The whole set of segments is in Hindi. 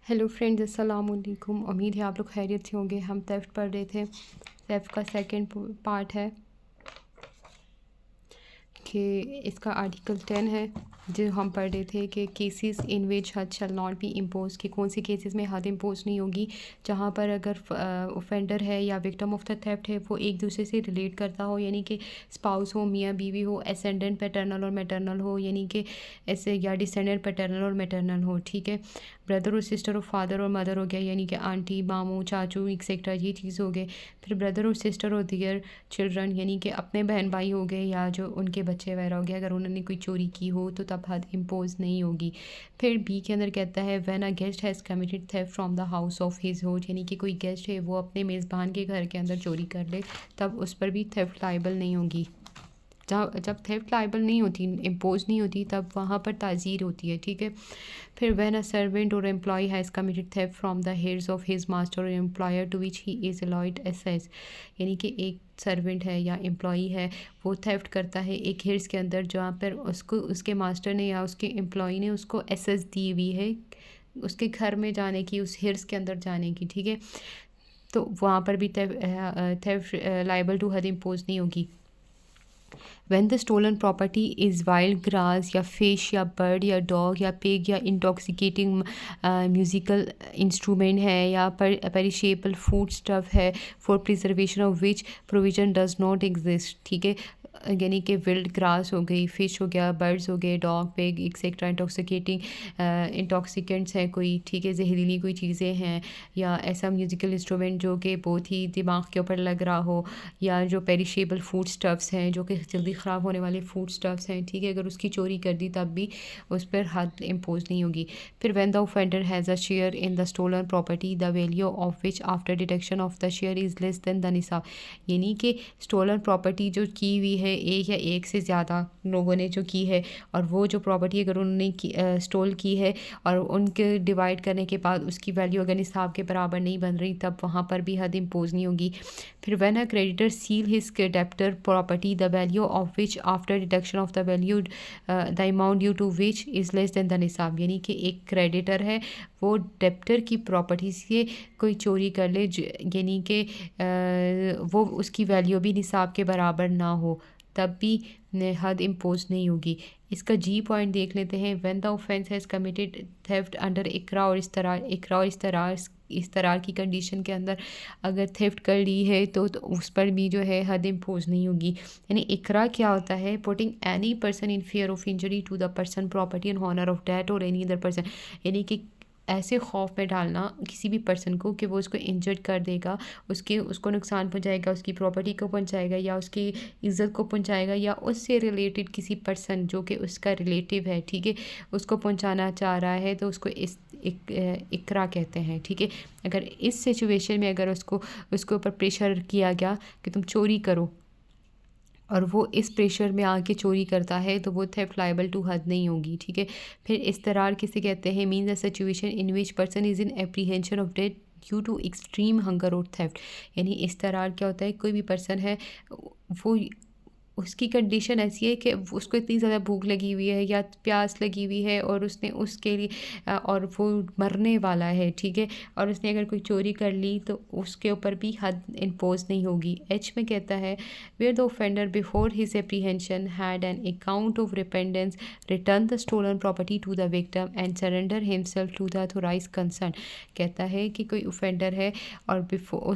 हेलो फ्रेंड्स, अस्सलाम वालेकुम। उम्मीद है आप लोग खैरियत से होंगे। हम थेफ्ट पढ़ रहे थे। थेफ्ट का सेकंड पार्ट है कि इसका आर्टिकल 10 है जो हम पढ़ रहे थे कि केसेस इन विच हद शैल नॉट बी इम्पोज, कि कौन से केसेस में हद इम्पोज नहीं होगी, जहाँ पर अगर ऑफेंडर है या विक्टिम ऑफ द थेफ्ट है वो एक दूसरे से रिलेट करता हो, यानी कि स्पाउस हो, मियाँ बीवी हो, एसेंडेंट पैटर्नल और मैटरनल हो, यानी कि ऐसे, या डिसेंडेंट पैटर्नल और मैटरनल हो। ठीक है, ब्रदर और सिस्टर और फादर और मदर हो गया, यानी कि आंटी, मामू, चाचू एक्सेट्रा, ये चीज़ हो गए। फिर ब्रदर और सिस्टर और दियर चिल्ड्रन, यानी कि अपने बहन भाई हो गए या जो उनके बच्चे वगैरह हो गए, अगर उन्होंने कोई चोरी की हो तो तब हद इम्पोज नहीं होगी। फिर बी के अंदर कहता है when a guest has committed theft from the house of his host, यानी कि कोई गेस्ट है वो अपने मेज़बान के घर के अंदर चोरी कर ले, तब उस पर भी थेफ्ट लाइबल नहीं होगी। जब थेफ्ट लाइबल नहीं होती, इम्पोज नहीं होती, तब वहाँ पर ताज़ीर होती है। ठीक है, फिर when a servant or employee has committed theft from the heirs of his master or employer to which he is allowed access, यानी कि एक सर्वेंट है या एम्प्लॉई है वो थेफ्ट करता है एक हेयर्स के अंदर, जहाँ पर उसको उसके मास्टर ने या उसके एम्प्लॉई ने उसको एसेस दी हुई है उसके घर में जाने की, उस हेयर्स के अंदर जाने की। ठीक है, तो वहाँ पर भी थेफ्ट लाइबल टू हद इम्पोज नहीं होगी। When the stolen property is wild grass या fish या bird या dog या pig या intoxicating musical instrument है या perishable food stuff है for preservation of which provision does not exist। ठीक है, यानी कि विल्ड ग्रास हो गई, फ़िश हो गया, बर्ड्स हो गए, डॉग, पिग एक्सेट्रा, इंटॉक्सिकेंट्स हैं कोई, ठीक है, जहरीली कोई चीज़ें हैं, या ऐसा म्यूज़िकल इंस्ट्रूमेंट जो कि बहुत ही दिमाग के ऊपर लग रहा हो, या जो पेरिशेबल फूड स्टफ्स हैं जो कि जल्दी ख़राब होने वाले फूड स्टफ्स हैं। ठीक है, अगर उसकी चोरी कर दी तब भी उस पर हद इम्पोज नहीं होगी। फिर when the offender has a share in the stolen property the value of which after deduction of the share is less than the nisab, यानी कि स्टोलन प्रॉपर्टी जो की हुई है एक या एक से ज़्यादा लोगों ने जो की है, और वो जो प्रॉपर्टी अगर उन्होंने स्टोल की है और उनके डिवाइड करने के बाद उसकी वैल्यू अगर निसाब के बराबर नहीं बन रही, तब वहाँ पर भी हद इम्पोज नहीं होगी। फिर when a creditor seal his debtor property the value of which after deduction of the value the amount due to which is less than the nisab, यानी कि एक क्रेडिटर है वो डेप्टर की प्रॉपर्टी से कोई चोरी कर ले, यानी कि वो उसकी वैल्यू भी निसाब के बराबर ना हो, तब भी हद इम्पोज नहीं होगी। इसका जी पॉइंट देख लेते हैं। When the offence has committed theft under ikrah or iztirar की कंडीशन के अंदर अगर थेफ्ट कर ली है तो उस पर भी जो है हद इम्पोज नहीं होगी। यानी इकरा क्या होता है? Putting any person in fear of injury to the person property and honour of that और एनी अदर पर्सन, यानी कि ऐसे खौफ में डालना किसी भी पर्सन को कि वो उसको इंजर्ड कर देगा, उसको नुकसान पहुंचाएगा, उसकी प्रॉपर्टी को पहुंचाएगा या उसकी इज़्ज़त को पहुंचाएगा, या उससे रिलेटेड किसी पर्सन जो कि उसका रिलेटिव है, ठीक है, उसको पहुंचाना चाह रहा है, तो उसको इकरा कहते हैं। ठीक है, अगर इस सिचुएशन में अगर उसके ऊपर प्रेशर किया गया कि तुम चोरी करो और वो इस प्रेशर में आके चोरी करता है, तो वो थेफ्ट लाइबल टू हद नहीं होगी। ठीक है, फिर इस्तरार किसे कहते हैं? Means a situation in which person is in apprehension of death due to extreme hunger और थेफ्ट, यानी इस्तरार क्या होता है? कोई भी पर्सन है वो उसकी कंडीशन ऐसी है कि उसको इतनी ज़्यादा भूख लगी हुई है या प्यास लगी हुई है और उसने उसके लिए और वो मरने वाला है, ठीक है, और उसने अगर कोई चोरी कर ली तो उसके ऊपर भी हद इम्पोज नहीं होगी। एच में कहता है where the offender before his apprehension had an account of repentance return the stolen property to the victim and surrender himself to the authorise concern, कहता है कि कोई ऑफेंडर है और बिफोर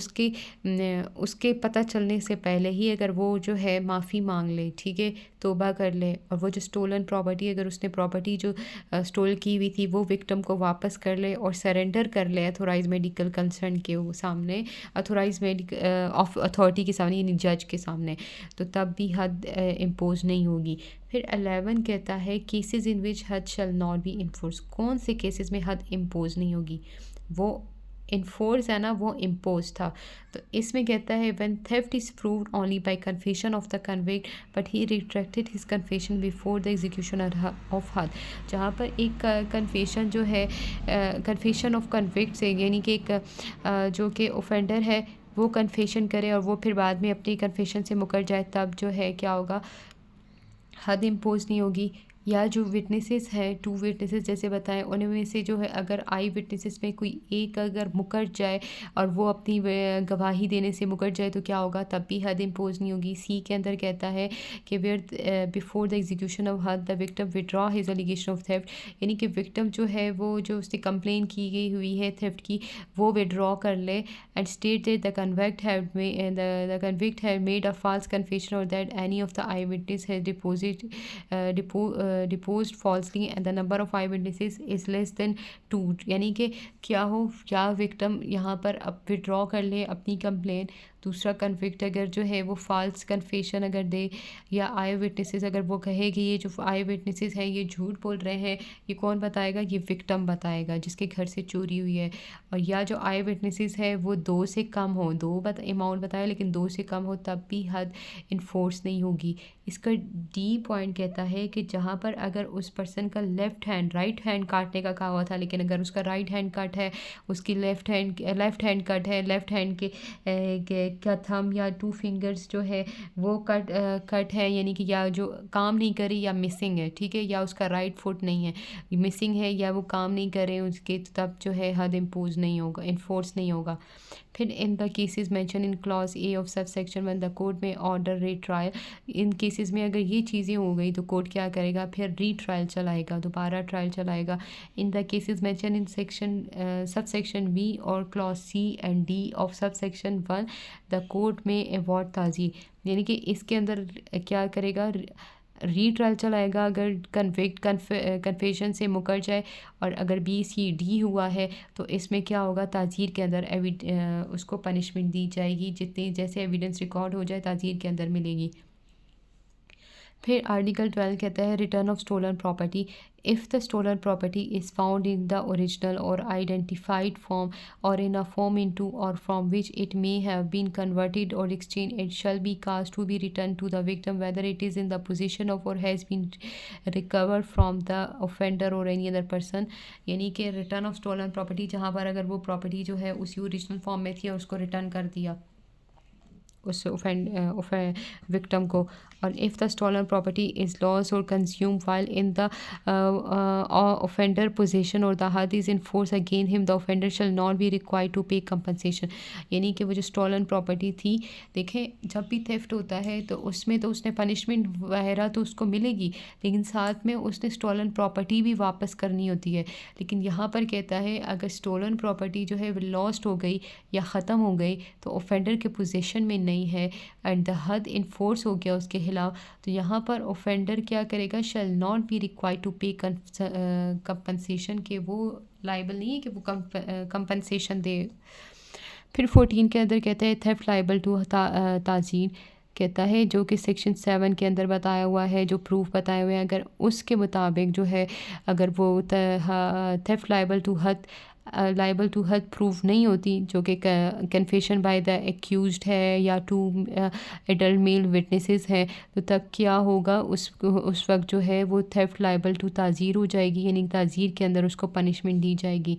उसके पता चलने से पहले ही अगर वो जो है माफ़ी मांग ले, ठीक है, तौबा कर ले, और वो जो स्टोलन प्रॉपर्टी, अगर उसने प्रॉपर्टी जो स्टोल की हुई थी वो विक्टिम को वापस कर ले और सरेंडर कर ले अथोराइज मेडिकल कंसर्न के सामने, अथोराइज ऑफ अथॉरिटी के सामने, यानी जज के सामने, तो तब भी हद इम्पोज नहीं होगी। फिर 11 कहता है केसेस इन विच हद शैल नॉट बी इन्फोर्स, कौन से केसेस में हद इम्पोज नहीं होगी? वो इन्फोर्स है ना, वो इम्पोज था। तो इसमें कहता है when theft is proved only by confession of the convict but he retracted his confession before the execution of हद, जहाँ पर एक कन्फेशन जो है कन्फेशन ऑफ कन्विक्ट से, यानी कि एक जो कि ऑफेंडर है वो कन्फेशन करे और वो फिर बाद में अपनी कन्फेशन से मुकर जाए, तब जो है क्या होगा? हद इम्पोज नहीं होगी। या जो विटनेसेस हैं, 2 विटनेसेस जैसे बताएँ, उनमें से जो है अगर आई विटनेसेस में कोई एक अगर मुकर जाए और वो अपनी गवाही देने से मुकर जाए तो क्या होगा, तब भी हद इम्पोज़ नहीं होगी। सी के अंदर कहता है कि where before the execution of hadd the victim withdraw his allegation of theft, यानी कि विक्टिम जो है वो जो उससे कंप्लेन की गई हुई है थेफ्ट की, वो विड्रॉ कर ले and state that the convict had made a false confession or that any of the eyewitness has deposed falsely and the number of eyewitnesses is less than 2, यानी कि क्या हो, क्या विक्टिम यहाँ पर अब विड्रॉ कर ले अपनी कंप्लेन, दूसरा कन्विक्ट अगर जो है वो फॉल्स कन्फेशन अगर दे, या आई विटनेसेस अगर वो कहे कि ये जो आई विटनेसेस हैं ये झूठ बोल रहे हैं, ये कौन बताएगा, ये विक्टिम बताएगा जिसके घर से चोरी हुई है। और या जो आई विटनेसेस है वो 2 से कम हो, अमाउंट बताया लेकिन 2 से कम हो, तब भी हद इन्फोर्स नहीं होगी। इसका डी पॉइंट कहता है कि जहाँ पर अगर उस पर्सन का राइट हैंड काटने का कहा हुआ था, लेकिन अगर उसका राइट हैंड कट है, उसकी लेफ़्ट हैंड कट है, लेफ़्ट हैंड के का थंब या 2 फिंगर्स जो है वो कट है, यानी कि या जो काम नहीं करे या मिसिंग है, ठीक है, या उसका राइट फुट नहीं है, मिसिंग है या वो काम नहीं करे उसके, तो तब जो है हद इम्पोज नहीं होगा, इन्फोर्स नहीं होगा। फिर इन the cases mentioned in clause A of sub section 1 the court में ऑर्डर रीट्रायल, इन केसेस में अगर ये चीज़ें हो गई तो कोर्ट क्या करेगा, फिर रीट्रायल चलाएगा, दोबारा ट्रायल चलाएगा। In the cases mentioned in sub section B or clause C and D of sub section 1 the court may award tazir, यानी कि इसके अंदर क्या करेगा, रीट्रायल चलाएगा अगर कन्फेशन से मुकर जाए, और अगर बी सी डी हुआ है तो इसमें क्या होगा, ताज़ीर के अंदर उसको पनिशमेंट दी जाएगी, जितनी जैसे एविडेंस रिकॉर्ड हो जाए ताज़ीर के अंदर मिलेगी। फिर आर्टिकल 12 कहता है return of stolen property, if the stolen property is found in the original or identified form or in a form into or from which it may have been converted or exchange, it shall be caused to be return to the victim whether it is in the position of or has been recover from the offender or any other person, यानी कि रिटर्न ऑफ स्टोलन प्रॉपर्टी जहाँ पर अगर वो प्रॉपर्टी जो है उसी ओरिजिनल फॉर्म में थी और उसको रिटर्न कर दिया उस विक्टिम को, और if the stolen property is lost or consume while in the offender position or the hadd is in force against him the offender shall not be required to pay compensation, यानी कि वो जो स्टॉलन प्रॉपर्टी थी, देखें जब भी थेफ्ट होता है तो उसमें तो उसने पनिशमेंट वगैरह तो उसको मिलेगी, लेकिन साथ में उसने स्टॉलन प्रॉपर्टी भी वापस करनी होती है। लेकिन यहाँ पर कहता है अगर स्टॉलन प्रॉपर्टी जो है वो लॉस्ट हो गई या ख़त्म हो गई तो ऑफेंडर के पोजीशन में नहीं है एंड द हद इन्फोर्स हो गया उसके खिलाफ, तो यहाँ पर ऑफेंडर क्या करेगा, shall not be required to pay compensation, के वो लाइबल नहीं है कि वो कंपनसेशन दे। फिर 14 के अंदर कहता है थेफ्ट लाइबल टू ताज़ीर, कहता है जो कि सेक्शन 7 के अंदर बताया हुआ है, जो प्रूफ बताए हुए हैं, अगर उसके मुताबिक जो है अगर वो थेफ्ट लाइबल टू हद प्रूफ नहीं होती, जो कि कन्फेशन बाय द एक्यूज्ड है या 2 एडल्ट मेल विटनेसेस हैं, तो तब क्या होगा, उस वक्त जो है वो थेफ्ट लाइबल टू ताज़ीर हो जाएगी, यानी ताज़ीर के अंदर उसको पनिशमेंट दी जाएगी।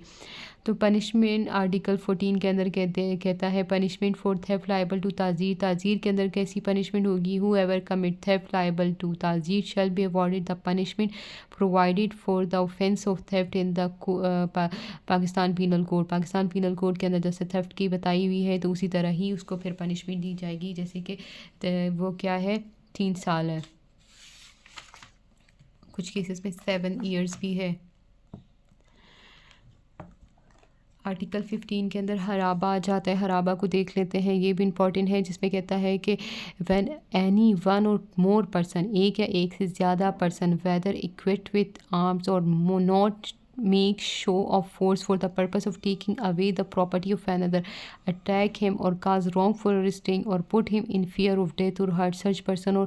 तो पनिशमेंट आर्टिकल 14 के अंदर कहता है punishment for theft liable to tazir, ताज़ीर के अंदर कैसी पनिशमेंट होगी, whoever commit theft liable to tazir shall be awarded the punishment provided for the offence of theft in the Pakistan Penal Code, Pakistan Penal Code के अंदर जैसे थेफ्ट की बताई हुई है तो उसी तरह ही उसको फिर पनिशमेंट दी जाएगी, जैसे कि वो क्या है 3 साल है, कुछ केसेस में 7 ईयर्स भी है। आर्टिकल 15 के अंदर हराबा आ जाता है, हराबा को देख लेते हैं, ये भी इम्पॉर्टेंट है, जिसमें कहता है कि व्हेन एनी वन और मोर पर्सन, एक या एक से ज़्यादा person, whether equipped with arms और not make show of force for the purpose of taking away the property of another, attack him or cause wrongful restraint or put him in fear of death or hurt such person or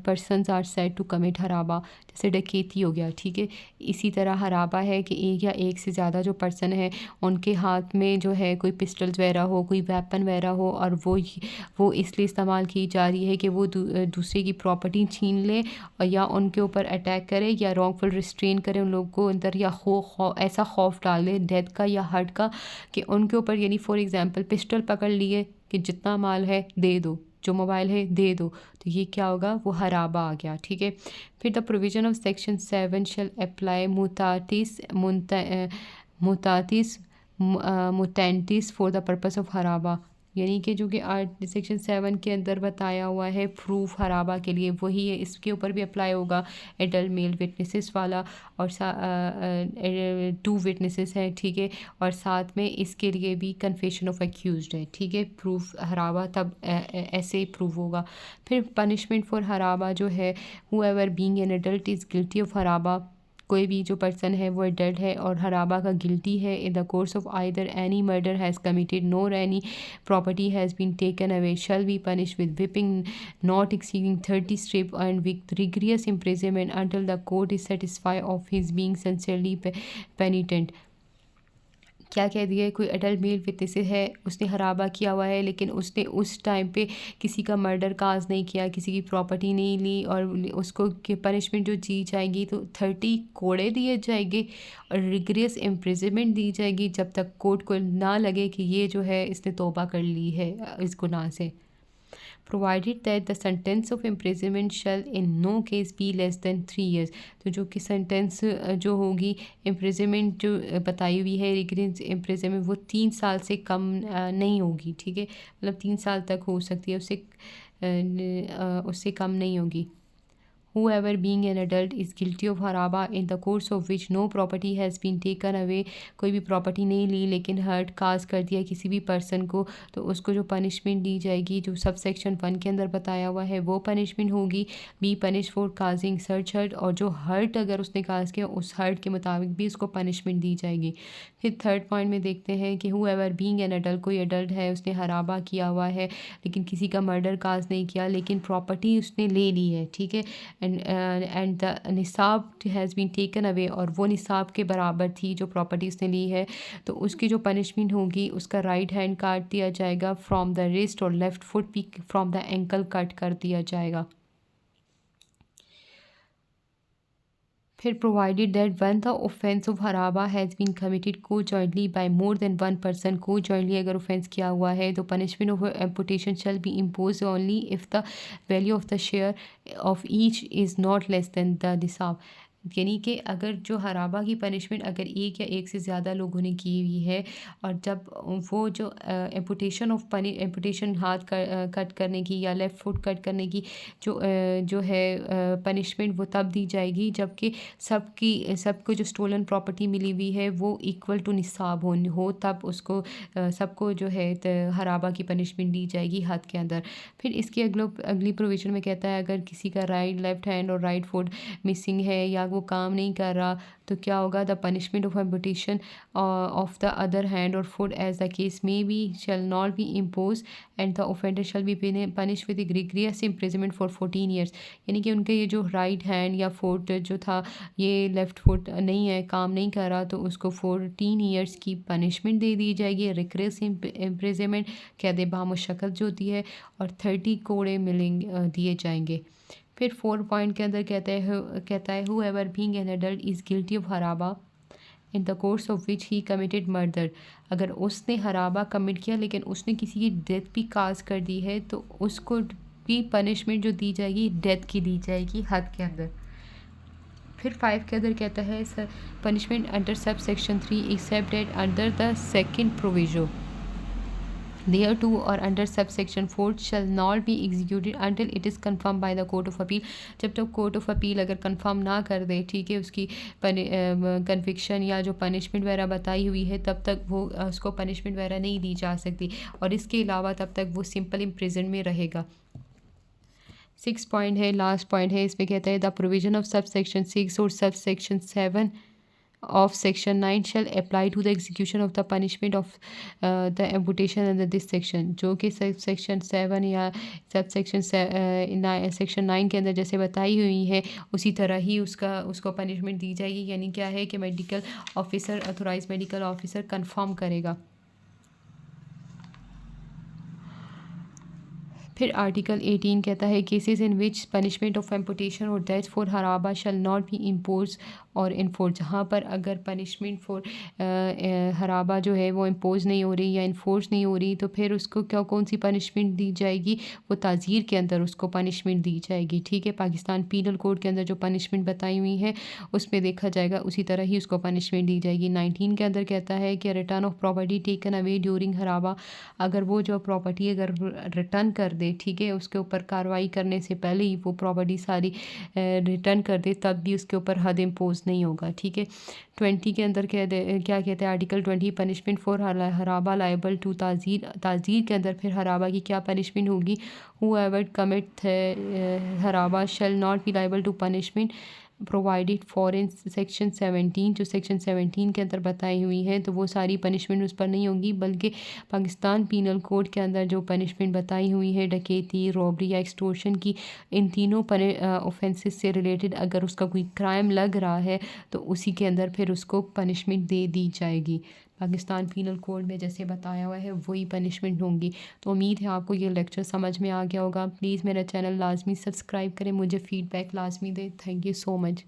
persons are said to commit हराबा, जैसे डकैती हो गया, ठीक है। इसी तरह हराबा है कि एक या एक से ज़्यादा जो पर्सन है उनके हाथ में जो है कोई पिस्टल्स वगैरह हो, कोई वेपन वगैरह हो, और वो इसलिए इस्तेमाल की जा रही है कि वो दूसरे की प्रॉपर्टी छीन ले और या उनके ऊपर अटैक करे या रॉन्गफुल रिस्ट्रेन करे उन लोगों को अंदर, या ऐसा खौफ डाले डेथ का या हर्ट का कि उनके ऊपर, यानी फॉर एग्जांपल पिस्टल पकड़ लिए कि जितना माल है दे दो, जो मोबाइल है दे दो, तो ये क्या होगा, वो हराबा आ गया। ठीक है, फिर the provision of section 7 shall apply mutatis mutandis for the purpose of haraba, यानी कि जो कि सेक्शन 7 के अंदर बताया हुआ है प्रूफ हराबा के लिए, वही है इसके ऊपर भी अप्लाई होगा। एडल्ट मेल विटनेसेस वाला और 2 विटनेसेस हैं। ठीक है, और साथ में इसके लिए भी कन्फेशन ऑफ एक्यूज्ड है। ठीक है, प्रूफ हराबा तब ऐसे प्रूव होगा। फिर पनिशमेंट फॉर हराबा जो है, whoever being an adult is guilty of haraba, कोई भी जो पर्सन है वो एडल्ट है और हराबा का गिल्टी है, in the course of either any murder has committed nor any property has been taken away shall be punish with whipping not exceeding 30 strip and with rigorous imprisonment until the court is satisfied of his being sincerely penitent। क्या कह दिया है, कोई अडल्ट मेल विटनेस है, उसने हराबा किया हुआ है लेकिन उसने उस टाइम पे किसी का मर्डर काज नहीं किया, किसी की प्रॉपर्टी नहीं ली, और उसको पनिशमेंट जो दी जाएगी तो 30 कोड़े दिए जाएंगे और रिग्रेस इम्प्रिजनमेंट दी जाएगी जब तक कोर्ट को ना लगे कि ये जो है इसने तौबा कर ली है इस गुनाह से। Provided that the sentence of imprisonment shall in no case be less than 3 years, तो जो कि सेंटेंस जो होगी इम्प्रिजनमेंट जो बताई हुई है रिग्रेस इम्प्रिजनमेंट, वो 3 साल से कम नहीं होगी। ठीक है, मतलब 3 साल तक हो सकती है, उससे कम नहीं होगी। Whoever being an adult is guilty of haraba in the course of which no property has been taken away, कोई भी प्रॉपर्टी नहीं ली लेकिन हर्ट काज कर दिया किसी भी पर्सन को, तो उसको जो पनिशमेंट दी जाएगी जो सब सेक्शन 1 के अंदर बताया हुआ है वो पनिशमेंट होगी। Be punish for causing search hurt, और जो हर्ट अगर उसने काज किया उस हर्ट के मुताबिक भी उसको पनिशमेंट दी जाएगी। फिर थर्ड पॉइंट में देखते हैं कि whoever being an adult, कोई अडल्ट है उसने हराबा किया हुआ है लेकिन किसी का मर्डर काज नहीं किया लेकिन प्रॉपर्टी उसने ले ली है। ठीक है, and the nisab has been taken away, और वो निसाब के बराबर थी जो प्रॉपर्टी उसने ली है, तो उसकी जो पनिशमेंट होगी उसका राइट हैंड काट दिया जाएगा फ्रॉम द रिस्ट, और लेफ़्ट फुट भी फ्रॉम द एंकल कट कर दिया जाएगा। फिर provided that one the offence of haraba has been committed conjointly by more than 1 person, conjointly अगर ऑफेंस किया हुआ है तो punishment of amputation shall be impose only if the value of the share of each is not less than the nisab, यानी कि अगर जो हराबा की पनिशमेंट अगर एक या एक से ज़्यादा लोगों ने की हुई है, और जब वो जो एम्पुटेशन ऑफ एम्पुटेशन हाथ कट करने की या लेफ़्ट फुट कट करने की जो है पनिशमेंट, वो तब दी जाएगी जबकि सबको जो स्टोलन प्रॉपर्टी मिली हुई है वो इक्वल टू निसाब हो तब उसको सबको जो है हराबा की पनिशमेंट दी जाएगी हद के अंदर। फिर इसकी अगली प्रोविज़न में कहता है अगर किसी का लेफ़्ट हैंड और राइट फुट मिसिंग है या वो काम नहीं कर रहा तो क्या होगा, the punishment of amputation of the other hand or foot as the case may be shall not be impose and the offender shall be punish with rigorous imprisonment for 14 years, यानी कि उनके ये जो राइट हैंड या फुट जो था, ये लेफ़्ट फुट नहीं है, काम नहीं कर रहा, तो उसको 14 ईयर्स की पनिशमेंट दे दी जाएगी, रिग्रेस इम्प्रिजनमेंट कैद बामुशक्कत जो होती है, और 30 कोड़े मिलेंगे दिए जाएंगे। फिर 4 पॉइंट के अंदर कहता है whoever being an adult is guilty of हराबा in the course of which he committed murder, अगर उसने हराबा कमिट किया लेकिन उसने किसी की डेथ भी काज कर दी है तो उसको भी पनिशमेंट जो दी जाएगी डेथ की दी जाएगी हद के अंदर। फिर 5 के अंदर कहता है punishment under sub section 3 except that under the second proviso thereto or under sub section 4 shall not be executed until it is confirmed by the court of appeal, जब तक कोर्ट ऑफ अपील अगर कन्फर्म ना कर दे, ठीक है, उसकी कन्विक्शन या जो पनिशमेंट वगैरह बताई हुई है तब तक वो उसको पनिशमेंट वगैरह नहीं दी जा सकती, और इसके अलावा तब तक वो सिंपल इम्प्रिजन में रहेगा। 6 पॉइंट है, लास्ट पॉइंट है, इसमें कहता है the provision of sub section 6 और sub section 7 of section 9 shall apply to the execution of the punishment of the amputation under this section, जो कि section 7 या section section 9 के अंदर जैसे बताई हुई है उसी तरह ही उसको पनिशमेंट दी जाएगी, यानी क्या है कि medical officer authorise medical officer confirm करेगा। फिर आर्टिकल 18 कहता है cases in which punishment of amputation or death for haraba shall not be impose or enforce, जहाँ पर अगर पनिशमेंट फॉर हराबा जो है वो इम्पोज़ नहीं हो रही या इन्फोर्स नहीं हो रही, तो फिर उसको क्या कौन सी पनिशमेंट दी जाएगी, वो ताज़ीर के अंदर उसको पनिशमेंट दी जाएगी। ठीक है, पाकिस्तान पीनल कोड के अंदर जो पनिशमेंट बताई हुई है उसमें देखा जाएगा, उसी तरह ही उसको पनिशमेंट दी जाएगी। 19 के अंदर कहता है कि return of property taken away during haraba, अगर वो जो प्रॉपर्टी अगर रिटर्न कर दे, ठीक है, उसके ऊपर कार्रवाई करने से पहले ही वो प्रॉपर्टी सारी रिटर्न कर दे, तब भी उसके ऊपर हद इम्पोज नहीं होगा। ठीक है, 20 के अंदर क्या कहते हैं article 20, punishment for haraba liable to tazir, ताज़ीर के अंदर फिर हराबा की क्या पनिशमेंट होगी, whoever commit हराबा shall not be liable to punishment provided for in section 17, जो सेक्शन 17 के अंदर बताई हुई है, तो वो सारी पनिशमेंट उस पर नहीं होगी, बल्कि पाकिस्तान पीनल कोड के अंदर जो पनिशमेंट बताई हुई है डकैती, रॉबरी या एक्सटॉर्शन की, इन तीनों ऑफेंसेस से रिलेटेड अगर उसका कोई क्राइम लग रहा है तो उसी के अंदर फिर उसको पनिशमेंट दे दी जाएगी। पाकिस्तान पीनल कोड में जैसे बताया हुआ है वही पनिशमेंट होंगी। तो उम्मीद है आपको ये लेक्चर समझ में आ गया होगा। प्लीज़ मेरा चैनल लाजमी सब्सक्राइब करें, मुझे फ़ीडबैक लाजमी दें। Thank you so much.